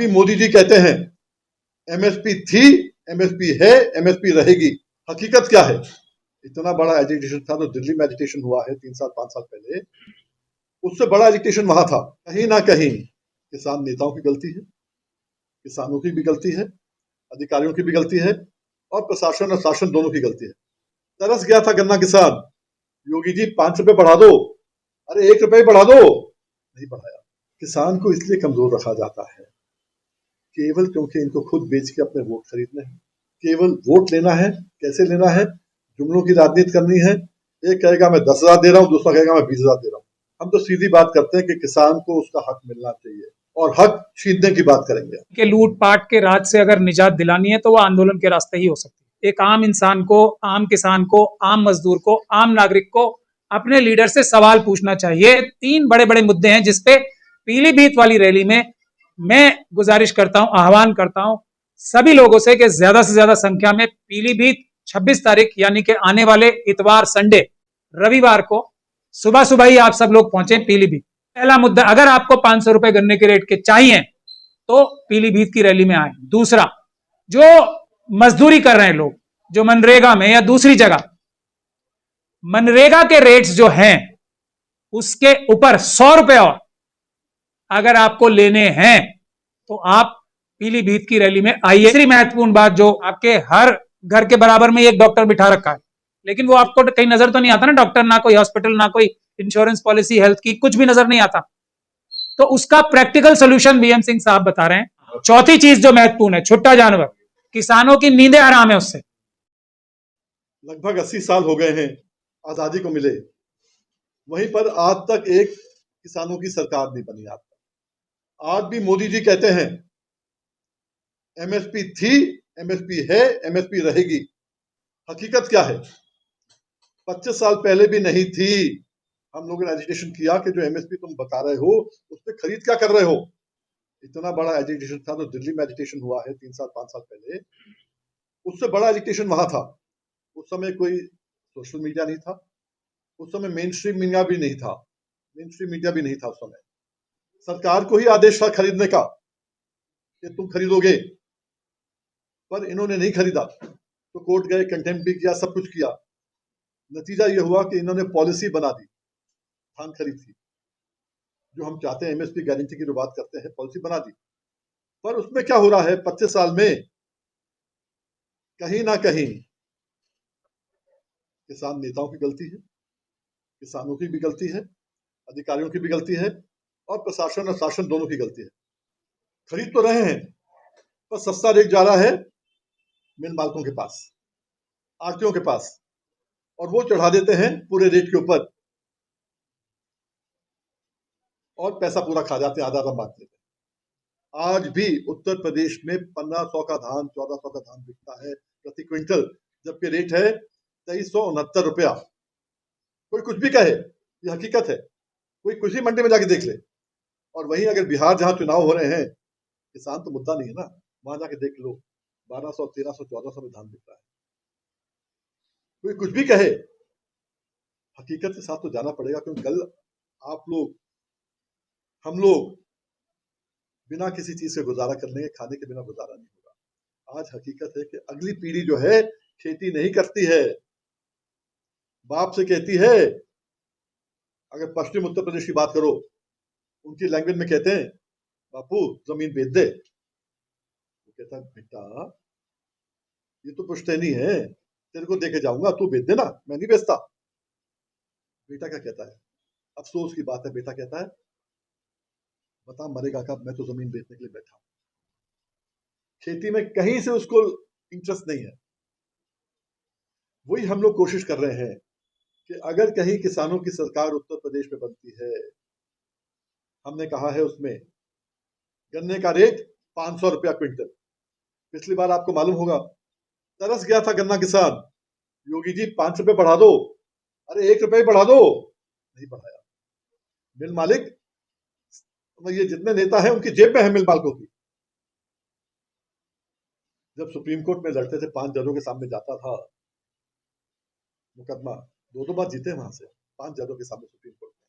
भी मोदी जी कहते हैं एमएसपी थी, एमएसपी है, एमएसपी रहेगी। हकीकत क्या है? इतना बड़ा एजिटेशन था तो दिल्ली में एजिटेशन हुआ है 3 साल 5 साल पहले, उससे बड़ा एजिटेशन वहां था। कहीं ना कहीं किसान नेताओं की गलती है, किसानों की भी गलती है, अधिकारियों की भी गलती है और प्रशासन और शासन दोनों की गलती है। तरस गया था गन्ना किसान, योगी जी 5 रुपए बढ़ा दो, अरे 1 रुपए बढ़ा दो, नहीं बढ़ाया। किसान को इसलिए कमजोर रखा जाता है केवल क्योंकि इनको खुद बेच के अपने वोट खरीदने हैं, केवल वोट लेना है। कैसे लेना है? जुमलों की राजनीति करनी है। एक कहेगा मैं 10,000 दे रहा हूं, दूसरा कहेगा मैं 20,000 दे रहा हूं। हम तो सीधी बात करते हैं कि किसान को उसका हक मिलना चाहिए और हक छीनने की बात करेंगे कि लूटपाट के राज से अगर निजात दिलानी है तो वो आंदोलन के रास्ते ही हो सकती है। एक आम इंसान को, आम किसान को, आम मजदूर को, आम नागरिक को अपने लीडर से सवाल पूछना चाहिए। 3 बड़े बड़े मुद्दे हैं जिसपे पीलीभीत वाली रैली में मैं गुजारिश करता हूं, आह्वान करता हूं सभी लोगों से कि ज्यादा से ज्यादा संख्या में पीलीभीत 26 तारीख यानी कि आने वाले इतवार, संडे, रविवार को सुबह सुबह ही आप सब लोग पहुंचे पीलीभीत। पहला मुद्दा, अगर आपको 500 रुपए गन्ने के रेट के चाहिए तो पीलीभीत की रैली में आए। दूसरा, जो मजदूरी कर रहे हैं लोग, जो मनरेगा में या दूसरी जगह, मनरेगा के रेट्स जो हैं उसके ऊपर 100 रुपए और अगर आपको लेने हैं तो आप पीलीभीत की रैली में आइए। तीसरी महत्वपूर्ण बात, जो आपके हर घर के बराबर में एक डॉक्टर बिठा रखा है, लेकिन वो आपको कहीं नजर तो नहीं आता ना, डॉक्टर, ना कोई हॉस्पिटल, ना कोई इंश्योरेंस पॉलिसी हेल्थ की, कुछ भी नजर नहीं आता। तो उसका प्रैक्टिकल सोल्यूशन बीएम सिंह साहब बता रहे हैं। चौथी चीज जो महत्वपूर्ण है, छुट्टा जानवर, किसानों की नींदें हराम है उससे। लगभग 80 साल हो गए हैं आजादी को मिले, वहीं पर आज तक एक किसानों की सरकार नहीं बनी। आज भी मोदी जी कहते हैं एमएसपी थी, एमएसपी है, एमएसपी रहेगी। हकीकत क्या है? 25 साल पहले भी नहीं थी। हम लोगों ने एजिटेशन किया कि जो एमएसपी तुम बता रहे हो उस पर खरीद क्या कर रहे हो। इतना बड़ा एजिटेशन था तो दिल्ली में एजिटेशन हुआ है 3 साल 5 साल पहले, उससे बड़ा एजिटेशन वहां था। उस समय कोई सोशल मीडिया नहीं था, उस समय मेन स्ट्रीम मीडिया भी नहीं था, उस समय सरकार को ही आदेश था खरीदने का कि तुम खरीदोगे, पर इन्होंने नहीं खरीदा तो कोर्ट गए, कंटेम्प्ट भी किया, सब कुछ किया। नतीजा ये हुआ कि इन्होंने पॉलिसी बना दी धान खरीद की, जो हम चाहते हैं एमएसपी गारंटी की जो बात करते हैं, पॉलिसी बना दी। पर उसमें क्या हो रहा है, 25 साल में कहीं ना कहीं किसान नेताओं की गलती है, किसानों की भी गलती है, अधिकारियों की भी गलती है और प्रशासन और शासन दोनों की गलती है। खरीद तो रहे हैं पर सस्ता रेट जा रहा है मिल मालिकों के पास, आड़तियों के पास, और वो चढ़ा देते हैं पूरे रेट के ऊपर और पैसा पूरा खा जाते हैं, आधा आधा बांट लेते हैं। आज भी उत्तर प्रदेश में 1500 का धान, 1400 का धान बिकता है प्रति क्विंटल, जबकि रेट है 2369 रुपया। कोई कुछ भी कहे, ये हकीकत है। कोई किसी मंडी में जाके देख ले। और वहीं अगर बिहार जहां चुनाव हो रहे हैं, किसान तो मुद्दा नहीं है ना, वहां जाके देख लो 1200, 1300, 1400 में धान बिक रहा है। कोई कुछ भी कहे, हकीकत के साथ तो जाना पड़ेगा, क्योंकि कल आप लोग, हम लोग बिना किसी चीज से गुजारा कर लेंगे, खाने के बिना गुजारा नहीं होगा। आज हकीकत है कि अगली पीढ़ी जो है खेती नहीं करती है, बाप से कहती है। अगर पश्चिम उत्तर प्रदेश की बात करो, उनकी लैंग्वेज में कहते हैं बापू जमीन बेच दे। वो कहता है बेटा ये तो पुश्तैनी है, तेरे को देके जाऊंगा, तू बेच देना, मैं नहीं बेचता। बेटा क्या कहता है? अफसोस की बात है, बेटा कहता है बता मरेगा कब, मैं तो जमीन बेचने के लिए बैठा हूं। खेती में कहीं से उसको इंटरेस्ट नहीं है। वही हम लोग कोशिश कर रहे हैं कि अगर कहीं किसानों की सरकार उत्तर प्रदेश में बनती है, हमने कहा है उसमें गन्ने का रेट 500 रुपया क्विंटल। पिछली बार आपको मालूम होगा, तरस गया था गन्ना किसान, योगी जी 5 रुपए बढ़ा दो, अरे 1 रुपए बढ़ा दो, नहीं बढ़ाया। मिल मालिक, ये जितने नेता हैं उनकी जेब में है मिल मालिकों की। जब सुप्रीम कोर्ट में लड़ते थे, 5 जजों के सामने जाता था मुकदमा, 2 बार जीते वहां से, 5 जजों के सामने सुप्रीम कोर्ट में।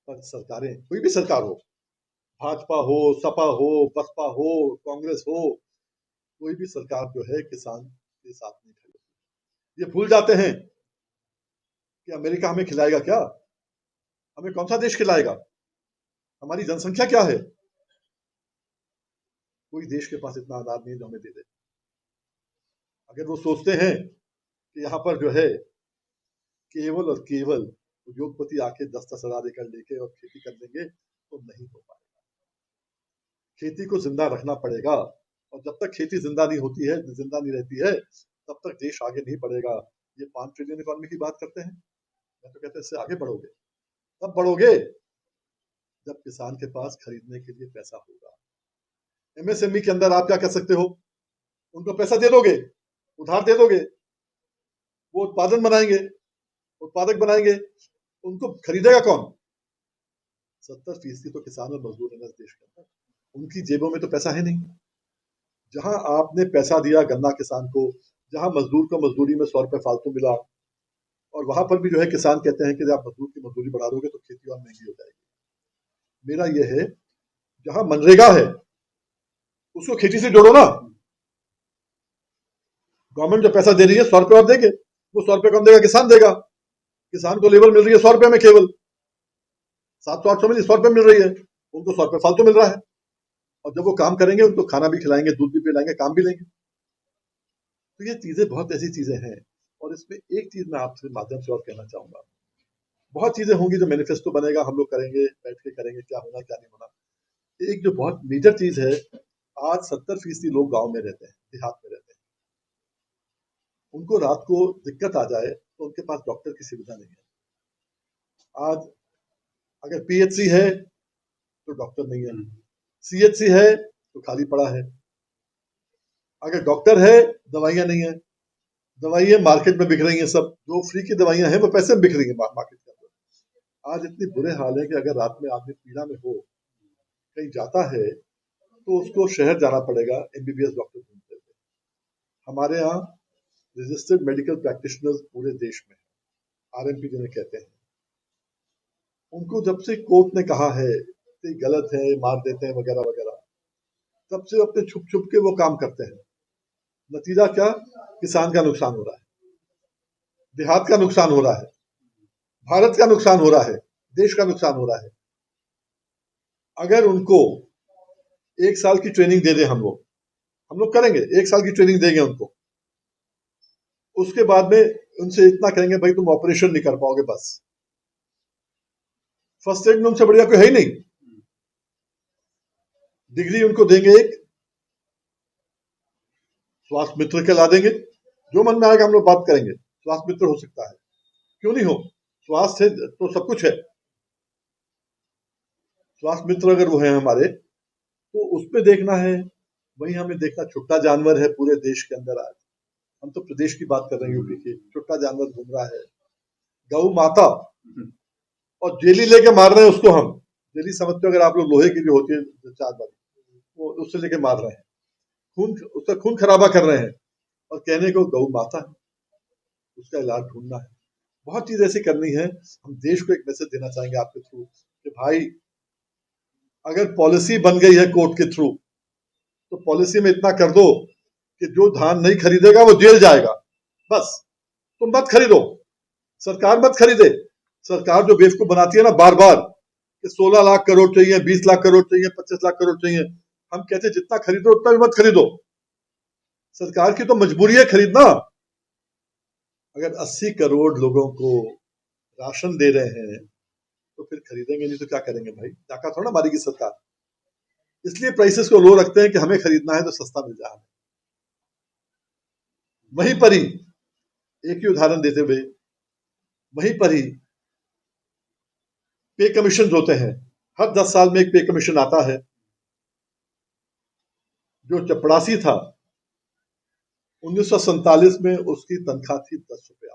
पर सरकारें, कोई भी सरकार हो, भाजपा हो, सपा हो, बसपा हो, कांग्रेस हो, कोई भी सरकार जो है किसान के साथ नहीं खड़ी। ये भूल जाते हैं कि अमेरिका हमें खिलाएगा क्या? हमें कौन सा देश खिलाएगा? हमारी जनसंख्या क्या है? कोई देश के पास इतना अनाज नहीं है जो हमें दे दे। अगर वो सोचते हैं कि यहाँ पर जो है केवल और केवल उद्योगपति आके 10-10 हजार एकड़ लेके और खेती कर देंगे तो नहीं हो पाएगा। खेती को जिंदा रखना पड़ेगा, और जब तक खेती जिंदा नहीं होती है, जिंदा नहीं रहती है, तब तक देश आगे नहीं बढ़ेगा। ये 5 ट्रिलियन इकोनॉमी की बात करते हैं, मैं तो कहता हूं इससे आगे बढ़ोगे। तब बढ़ोगे जब किसान के पास खरीदने के लिए पैसा होगा। एमएसएमई के अंदर आप क्या कर सकते हो? उनको पैसा दे दोगे, उधार दे दोगे, वो उत्पादन बनाएंगे, उत्पादक बनाएंगे, उनको खरीदेगा कौन? 70% तो किसान और मजदूर है इस देश के अंदर, उनकी जेबों में तो पैसा है नहीं। जहां आपने पैसा दिया गन्ना किसान को, जहां मजदूर को मजदूरी में 100 रुपए फालतू मिला, और वहां पर भी जो है किसान कहते हैं कि आप मजदूर की मजदूरी बढ़ा दोगे तो खेती और महंगी हो जाएगी। मेरा यह है, जहां मनरेगा है उसको खेती से जोड़ो ना। गवर्नमेंट जो पैसा दे रही है 100 रुपए और देंगे, वो 100 रुपए कम देगा, किसान देगा। किसान को लेबर मिल रही है 100 रुपए में, केवल 700-800 में 100 रुपए मिल रही है, उनको 100 रुपए फालतू मिल रहा है। और जब वो काम करेंगे उनको खाना भी खिलाएंगे, दूध भी पिलाएंगे, काम भी लेंगे। तो ये चीजें बहुत ऐसी चीजें हैं। और इसमें एक चीज मैं आपसे माध्यम से और कहना चाहूंगा, बहुत चीजें होंगी जो मैनिफेस्टो बनेगा, हम लोग करेंगे, बैठ के करेंगे, क्या होना क्या नहीं होना। एक जो बहुत मेजर चीज है, आज 70% लोग गांव में रहते हैं, देहात में रहते हैं। उनको रात को दिक्कत आ जाए तो उनके पास डॉक्टर की सुविधा नहीं है। आज अगर पीएचसी है तो डॉक्टर नहीं है, सीएचसी है तो खाली पड़ा है। अगर डॉक्टर है, दवाइयां नहीं है, दवाइयां मार्केट में बिक रही हैं, सब जो फ्री की दवाइयां हैं वो पैसे में बिक रही हैं मार्केट के अंदर। आज इतनी बुरे हाल है कि अगर रात में आदमी पीड़ा में हो, कहीं जाता है, तो उसको शहर जाना पड़ेगा एमबीबीएस डॉक्टर ढूंढते हुए। हमारे यहाँ रजिस्टर्ड मेडिकल प्रैक्टिशनर्स पूरे देश में, आरएमपी जिन्हें कहते हैं, उनको जब से कोर्ट ने कहा है कि गलत है, मार देते हैं वगैरह वगैरह, तब से अपने छुप छुप के वो काम करते हैं। नतीजा क्या? किसान का नुकसान हो रहा है, देहात का नुकसान हो रहा है, भारत का नुकसान हो रहा है, देश का नुकसान हो रहा है। अगर उनको 1 साल की ट्रेनिंग दे दें हम लोग करेंगे, 1 साल की ट्रेनिंग देंगे उनको, उसके बाद में उनसे इतना कहेंगे भाई तुम ऑपरेशन नहीं कर पाओगे, बस फर्स्ट एड में उनसे बढ़िया कोई है ही नहीं। डिग्री उनको देंगे, एक स्वास्थ्य मित्र के ला देंगे, जो मन में आएगा हम लोग बात करेंगे। स्वास्थ्य मित्र हो सकता है, क्यों नहीं हो, स्वास्थ्य है तो सब कुछ है। स्वास्थ्य मित्र अगर वो है हमारे, तो उस पर देखना है। वही हमें देखना, छुट्टा जानवर है पूरे देश के अंदर। आज हम तो प्रदेश की बात कर रहे हैं, यूपी की, छुट्टा जानवर घूम रहा है, गौ माता, और जेली लेके मार रहे हैं उसको। हम जेली समझते हो अगर आप लोग, लोहे की जो होती है चार बारी, वो उससे लेके मार रहे हैं, खून, उसका खून खराबा कर रहे हैं, और कहने को गौ माता है। उसका इलाज ढूंढना है, बहुत चीज ऐसी करनी है। हम देश को एक मैसेज देना चाहेंगे आपके थ्रू कि भाई, अगर पॉलिसी बन गई है कोर्ट के थ्रू, तो पॉलिसी में इतना कर दो कि जो धान नहीं खरीदेगा वो जेल जाएगा। बस तुम मत खरीदो, सरकार मत खरीदे। सरकार जो बेवकूफ बनाती है ना बार बार कि 16 लाख करोड़ चाहिए, 20 लाख करोड़ चाहिए, 25 लाख करोड़ चाहिए, हम कहते हैं जितना खरीदो उतना भी मत खरीदो। सरकार की तो मजबूरी है खरीदना। अगर 80 करोड़ लोगों को राशन दे रहे हैं तो फिर खरीदेंगे नहीं तो क्या करेंगे भाई? टाका थोड़ा मारेगी सरकार। इसलिए प्राइसेस को लो रखते हैं कि हमें खरीदना है तो सस्ता मिल जाए। वहीं पर ही एक ही उदाहरण देते हुए, वहीं पर ही पे कमीशन होते हैं। हर 10 साल में एक पे कमीशन आता है। जो चपड़ासी था 1947 में, उसकी तनख्वाह थी 10 रुपया,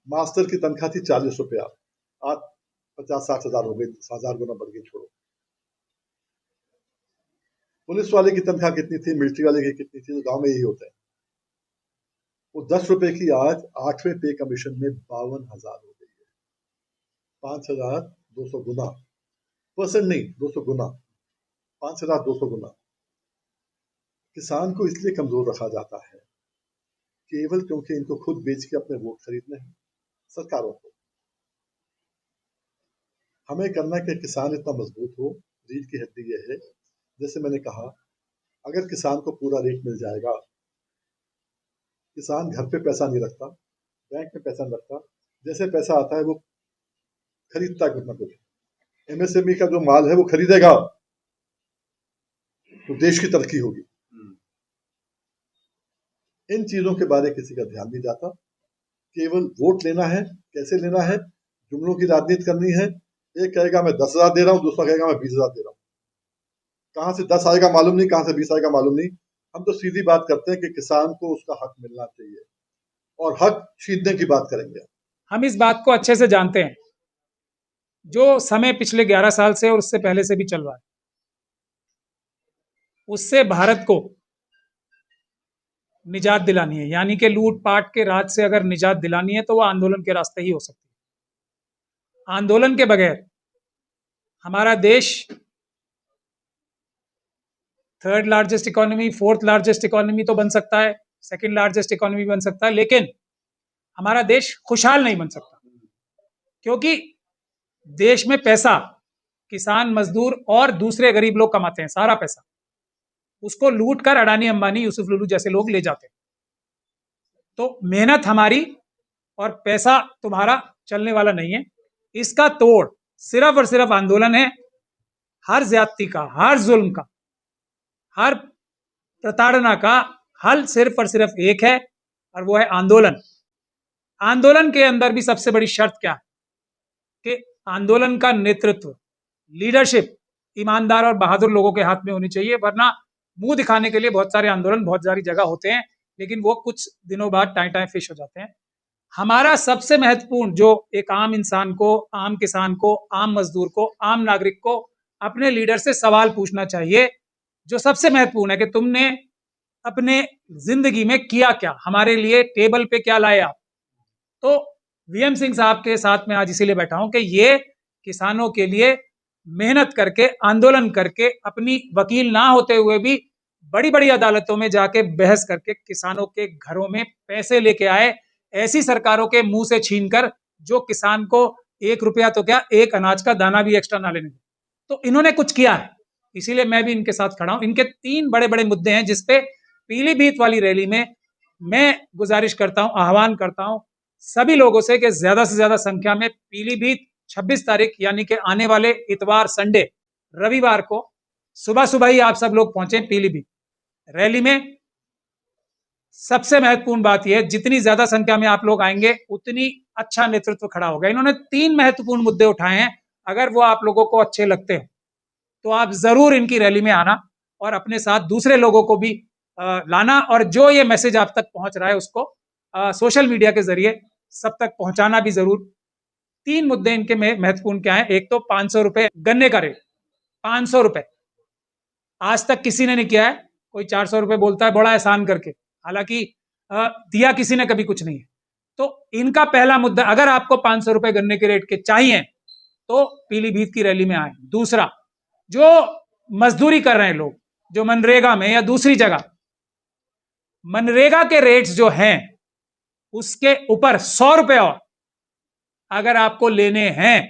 मास्टर की तनख्वाह थी 40 रुपया। आज 50-60 हजार हो गई, 1000 गुना बढ़ गई। छोड़ो, पुलिस वाले की तनख्वाह कितनी थी, मिलिट्री वाले की कितनी थी, तो गांव में यही होता है। वो 10 रुपए की आज 8वें पे कमीशन में 52,000 हो गई है, 5,200 गुना। 1% नहीं, 200 गुना, 5,200 गुना। किसान को इसलिए कमजोर रखा जाता है केवल क्योंकि इनको खुद बेच के अपने वोट खरीदने हैं सरकारों को। हमें करना है कि किसान इतना मजबूत हो। रीढ़ की हड्डी ये है, जैसे मैंने कहा, अगर किसान को पूरा रेट मिल जाएगा, किसान घर पे पैसा नहीं रखता, बैंक में पैसा नहीं रखता, जैसे पैसा आता है वो खरीदता है कुछ ना कुछ। एमएसएमई का जो माल है वो खरीदेगा तो देश की तरक्की होगी। इन चीजों के बारे किसी का ध्यान नहीं जाता, केवल वोट लेना है, कैसे लेना है, जुमलों की राजनीति करनी है। एक कहेगा मैं 10,000 दे रहा हूँ, दूसरा कहेगा मैं 20,000 दे रहा हूँ। कहाँ से 10 आएगा मालूम नहीं, कहाँ से 20 आएगा मालूम नहीं। हम तो सीधी बात करते हैं कि किसान को उसका हक मिलना चाहिए और हक छीनने की बात करेंगे। हम इस बात को अच्छे से जानते हैं, जो समय पिछले 11 साल से और उससे पहले से भी चल रहा है, उससे भारत को निजात दिलानी है। यानी कि लूटपाट के राज से अगर निजात दिलानी है तो वो आंदोलन के रास्ते ही हो सकती है। आंदोलन के बगैर हमारा देश 3rd largest economy, 4th largest economy तो बन सकता है, 2nd लार्जेस्ट इकोनॉमी बन सकता है, लेकिन हमारा देश खुशहाल नहीं बन सकता। क्योंकि देश में पैसा किसान, मजदूर और दूसरे गरीब लोग कमाते हैं, सारा पैसा उसको लूट कर अडानी, अंबानी, यूसुफ लुलू जैसे लोग ले जाते हैं। तो मेहनत हमारी और पैसा तुम्हारा चलने वाला नहीं है। इसका तोड़ सिर्फ और सिर्फ आंदोलन है। हर ज्यादती का, हर जुल्म का, हर प्रताड़ना का हल सिर्फ और सिर्फ एक है और वो है आंदोलन। आंदोलन के अंदर भी सबसे बड़ी शर्त क्या है कि आंदोलन का नेतृत्व, लीडरशिप ईमानदार और बहादुर लोगों के हाथ में होनी चाहिए, वरना मुंह दिखाने के लिए बहुत सारे आंदोलन बहुत सारी जगह होते हैं, लेकिन वो कुछ दिनों बाद टाइम टाइम फिश हो जाते हैं। हमारा सबसे महत्वपूर्ण जो एक आम इंसान को, आम किसान को, आम मजदूर को, आम नागरिक को अपने लीडर से सवाल पूछना चाहिए, जो सबसे महत्वपूर्ण है कि तुमने अपने जिंदगी में किया क्या, हमारे लिए टेबल पे क्या लाए आप। तो वीएम सिंह साहब के साथ में आज इसीलिए बैठा हूं कि ये किसानों के लिए मेहनत करके, आंदोलन करके, अपनी वकील ना होते हुए भी बड़ी बड़ी अदालतों में जाके बहस करके किसानों के घरों में पैसे लेके आए, ऐसी सरकारों के मुंह से छीनकर जो किसान को 1 रुपया तो क्या, 1 अनाज का दाना भी एक्स्ट्रा ना लेने। तो इन्होंने कुछ किया है, इसीलिए मैं भी इनके साथ खड़ा हूं। इनके 3 बड़े बड़े मुद्दे हैं जिसपे पीलीभीत वाली रैली में मैं गुजारिश करता हूं, आह्वान करता हूं सभी लोगों से कि ज्यादा से ज्यादा संख्या में पीलीभीत 26 तारीख यानी कि आने वाले इतवार, संडे, रविवार को सुबह सुबह ही आप सब लोग पहुंचे पीलीभीत। रैली में सबसे महत्वपूर्ण बात यह है, जितनी ज्यादा संख्या में आप लोग आएंगे उतनी अच्छा नेतृत्व खड़ा होगा। इन्होंने 3 महत्वपूर्ण मुद्दे उठाए हैं, अगर वो आप लोगों को अच्छे लगते हैं तो आप जरूर इनकी रैली में आना और अपने साथ दूसरे लोगों को भी लाना, और जो ये मैसेज आप तक पहुंच रहा है उसको सोशल मीडिया के जरिए सब तक पहुंचाना भी जरूर। 3 मुद्दे इनके में महत्वपूर्ण क्या है। एक तो 500 रुपए गन्ने का रेट, 500 रुपए आज तक किसी ने नहीं किया है। कोई 400 रुपए बोलता है बड़ा एहसान करके, हालांकि दिया किसी ने कभी कुछ नहीं है। तो इनका पहला मुद्दा, अगर आपको 500 रुपए गन्ने के रेट के चाहिए तो पीलीभीत की रैली में आए। दूसरा, जो मजदूरी कर रहे हैं लोग, जो मनरेगा में या दूसरी जगह, मनरेगा के रेट्स जो हैं उसके ऊपर 100 रुपए और अगर आपको लेने हैं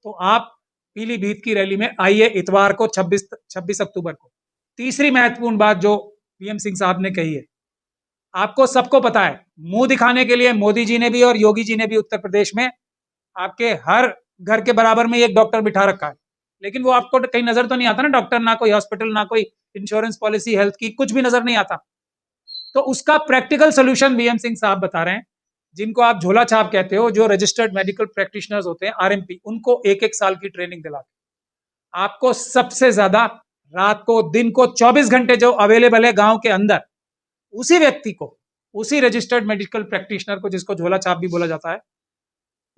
तो आप पीलीभीत की रैली में आइए इतवार को 26 अक्टूबर को। तीसरी महत्वपूर्ण बात जो पीएम सिंह साहब ने कही है, आपको सबको पता है, मुंह दिखाने के लिए मोदी जी ने भी और योगी जी ने भी उत्तर प्रदेश में आपके हर घर के बराबर में एक डॉक्टर बिठा रखा है, लेकिन वो आपको कहीं नजर तो नहीं आता ना डॉक्टर, ना कोई हॉस्पिटल, ना कोई इंश्योरेंस पॉलिसी हेल्थ की, कुछ भी नजर नहीं आता। तो उसका प्रैक्टिकल सोल्यूशन बीएम सिंह साहब बता रहे हैं। जिनको आप झोला छाप कहते हो, जो रजिस्टर्ड मेडिकल प्रैक्टिशनर्स होते हैं, आरएमपी, उनको 1-1 साल की ट्रेनिंग दिलाते, आपको सबसे ज्यादा रात को, दिन को 24 घंटे जो अवेलेबल है गांव के अंदर, उसी व्यक्ति को, उसी रजिस्टर्ड मेडिकल प्रैक्टिशनर को, जिसको झोला छाप भी बोला जाता है,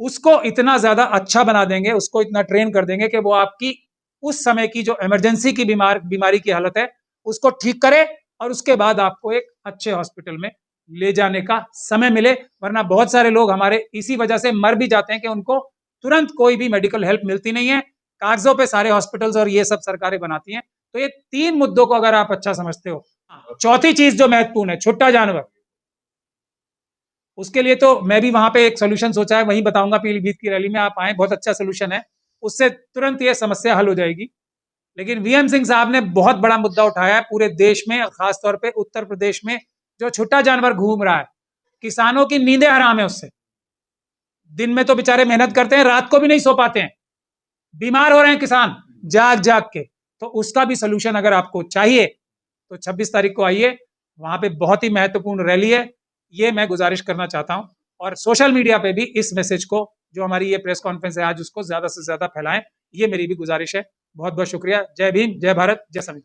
उसको इतना ज्यादा अच्छा बना देंगे, उसको इतना ट्रेन कर देंगे कि वो आपकी उस समय की जो इमरजेंसी की बीमारी की हालत है उसको ठीक करे और उसके बाद आपको एक अच्छे हॉस्पिटल में ले जाने का समय मिले। वरना बहुत सारे लोग हमारे इसी वजह से मर भी जाते हैं कि उनको तुरंत कोई भी मेडिकल हेल्प मिलती नहीं है। कागजों पे सारे हॉस्पिटल्स और ये सब सरकारें बनाती हैं। तो ये 3 मुद्दों को अगर आप अच्छा समझते हो। चौथी चीज जो महत्वपूर्ण है, छुट्टा जानवर, उसके लिए तो मैं भी वहां पे एक सोल्यूशन सोचा है, वहीं बताऊंगा पीलीभीत की रैली में, आप आए, बहुत अच्छा सोल्यूशन है, उससे तुरंत ये समस्या हल हो जाएगी। लेकिन वीएम सिंह साहब ने बहुत बड़ा मुद्दा उठाया है पूरे देश में, खासतौर पे उत्तर प्रदेश में जो छुट्टा जानवर घूम रहा है, किसानों की नींदें हराम है उससे। दिन में तो बेचारे मेहनत करते हैं, रात को भी नहीं सो पाते हैं, बीमार हो रहे हैं किसान जाग जाग के। तो उसका भी सोल्यूशन अगर आपको चाहिए तो 26 तारीख को आइए, वहां पे बहुत ही महत्वपूर्ण रैली है, ये मैं गुजारिश करना चाहता हूं। और सोशल मीडिया पे भी इस मैसेज को, जो हमारी ये प्रेस कॉन्फ्रेंस है आज, उसको ज्यादा से ज्यादा फैलाएं, ये मेरी भी गुजारिश है। बहुत बहुत शुक्रिया। जय भीम, जय भारत, जय संविधान।